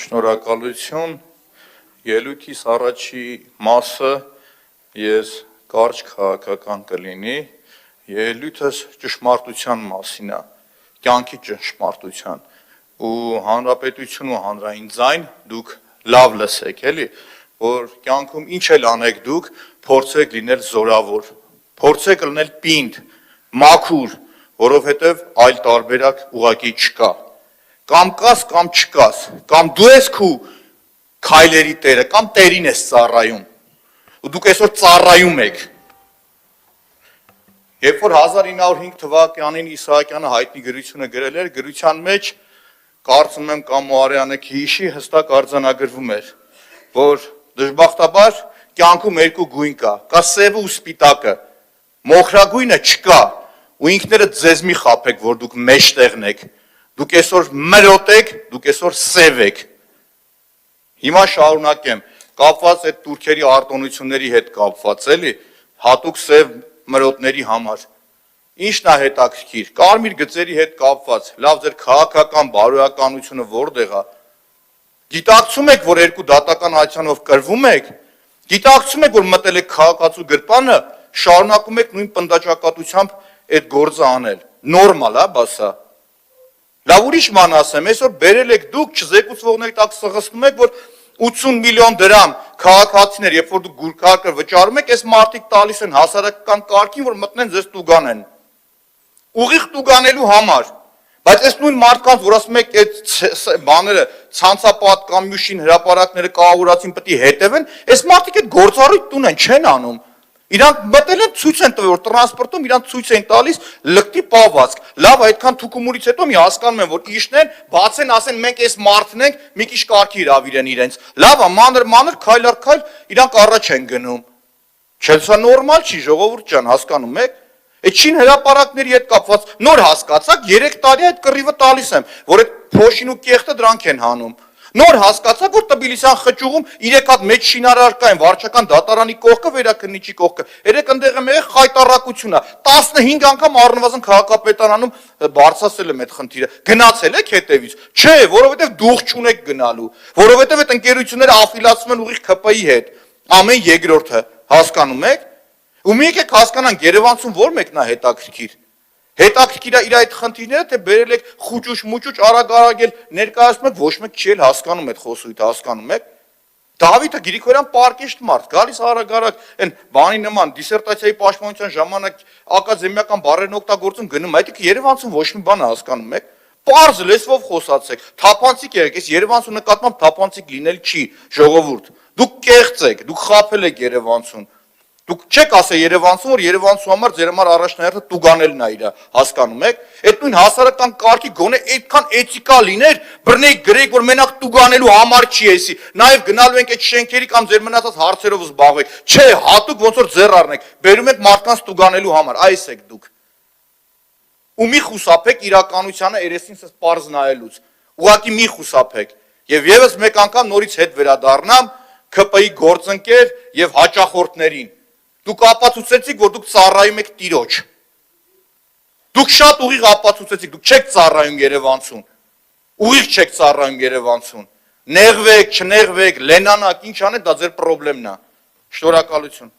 Շնորհակալություն, ելույթիս առաջի մասը ես կարճ քաղաքական կլինի, ելույթս ճշմարտության մասին է, կյանքի ճշմարտության, ու հանրապետություն ու հանրային ձայն դուք լավ լսեք, էլի, որ կյանքում ինչ էլ անեք դուք, փորձեք լինել զորավոր, փորձեք լինել պինդ, մաքուր, որովհետև այլ տարբերակ ուղղակի չկա, կամ կաս, կամ չկաս, կամ դու ես քու քայլերի տերը, կամ տերին ես ծառայում, ու դուք այսօր ծառայում եք, երբ որ 1905 թվականին Իսահակյանը հայտնի գրությունը գրել էր, գրության մեջ կարծում եմ կամ Արեանը քիհիշի հստակ արձանագրվում էր, որ դժբախտաբար կյանքում երկու գույն կա սևը ու սպիտակը, մոխրագույնը չկա, ու ինքներդ ձեզ մի խաբեք, որ դուք մեջտեղն եք, դուք այսօր մրոտ եք, դուք այսօր սև եք, հիմա շարունակեմ, կապված այդ տուրքերի արտոնությունների հետ կապված, էլի, հատուկ սև մրոտների համար, ինչն է հետաքրքիր, կարմիր գծերի հետ կապված, լավ ձեր քաղաքական բարոյականությունը որտեղ է, գիտակցում եք, որ երկու դատական ատյանով կրվում եք, գիտակցում եք, որ մտել եք քաղաքացու գրպանը, շարունակում եք նույն պնդաճակատությամբ այդ գործը անել, նորմալ է, բասա, լավ ուրիշ ման ասեմ, այսօր բերել եք դուք, չզեկուցվողների տակ սղսնում եք, որ 80 միլիոն դրամ քաղաքացիներ, երբ որ դուք գուրքարկը վճարում եք, այս մարդիկ տալիս են հասարակական կարգին, որ մտնեն ձեզ տուգանեն, ուղիղ տուգանելու համար, բայց այս նույն մարդկանց, որ ասում եք այդ բաները, ցանցապատկամյուսին հրապարակները կահավորացին պետք է հետևեն, այս մարդիկ այդ գործառույթ տուն են, չեն անում, իրանք մտել են ցույց են տվել, որ տրանսպորտում իրանք ցույց են տալիս լկտի պահվածք, լավ այդքան թուկումուրից հետո մի հասկանում են, որ իշնեն, բացեն, ասեն մենք այս մարդն ենք, մի քիչ կարգի հրավիրեն իրենց, լավ է, մանր քայլ առ քայլ իրանք առաջ են գնում, չէ՞ սա նորմալ չի, ժողովուրդ ջան, հասկանում եք, այդ շին հրապարակների հետ կապված նոր հասկացաք, 3 տարի այդ կռիվը տալիս եմ, որ այդ փոշին ու կեղտը դրանք են հանում, նոր հասկացաք, որ Տբիլիսյան խճուղում 3 հատ մեծ շինարար կային, վարչական դատարանի կողքը, վերաքննիչի կողքը, 3 ընդեղ եմ եղել խայտառակություն է, 15 անգամ առնվազն քաղաքապետարանում բարձրացել եմ այդ խնդիրը, գնացել եք հետևից, չէ, որովհետև դուխ չունեք գնալու, որովհետև այդ ընկերությունները աֆիլացվում են ուղիղ ՔՊ-ի հետ, ամեն երկրորդը, հասկանում եք, ու մի եկեք հասկանանք Երևանցում որ մեկն է հետաքրքիր, հետաքրքիր է իր այդ խնդիրները, թե բերել եք խուճուճ-մուճուճ արագ էլ ներկայացնում եք, ոչ մեկ չի էլ հասկանում այդ խոսույթը, հասկանում եք, Դավիթը Գրիգորյան պարկեշտ մարդ, գալիս արագ այն բանի նման, դիսերտացիայի պաշտպանության ժամանակ ակադեմիական բառերն օգտագործում գնում, այդ Երևանցում ոչ մի բան հասկանում եք, պարզ լեզվով խոսացեք, թափանցիկ եղեք, այս Երևանցու նկատմամբ թափանցիկ լինել չի, ժողովուրդ, դուք կեղծ եք, դուք խաբել եք Երևանցուն, դուք չեք ասել Երևանցուն, որ Երևանցու համար ձեր համար առաջնահերթը տուգանելն է իր, հասկանում եք, այդ նույն հասարակական կարգի գոնե այդքան էթիկա լիներ, բռնեիք գրեիք, որ մենակ տուգանելու համար չի էսի, նաև գնալու ենք այդ շենքերի կամ ձեր մնացած հարցերով զբաղվեք, չէ, հատուկ ոնց որ ձեռ առնեք, բերում եք մարդկանց տուգանելու համար, այս եք դուք, ու մի խուսափեք իրականությանը երեսին սս պարզ նայելուց, ուղղակի մի խուսափեք, եւ եւս մեկ անգամ նորից հետ վերադառնամ ՔՊ-ի գործընկեր եւ հաճախորդներին Դուք ապացուցեցիք, որ դուք ծառայում եք տիրոջ, դուք շատ ուղիղ ապացուցեցիք, դուք չեք ծառայում Երևանցուն, ուղիղ չեք ծառայում Երևանցուն, նեղվեք, չնեղվեք, լենանաք, ինչ անեք, դա ձեր պրոբլեմն է, շնորհակալություն։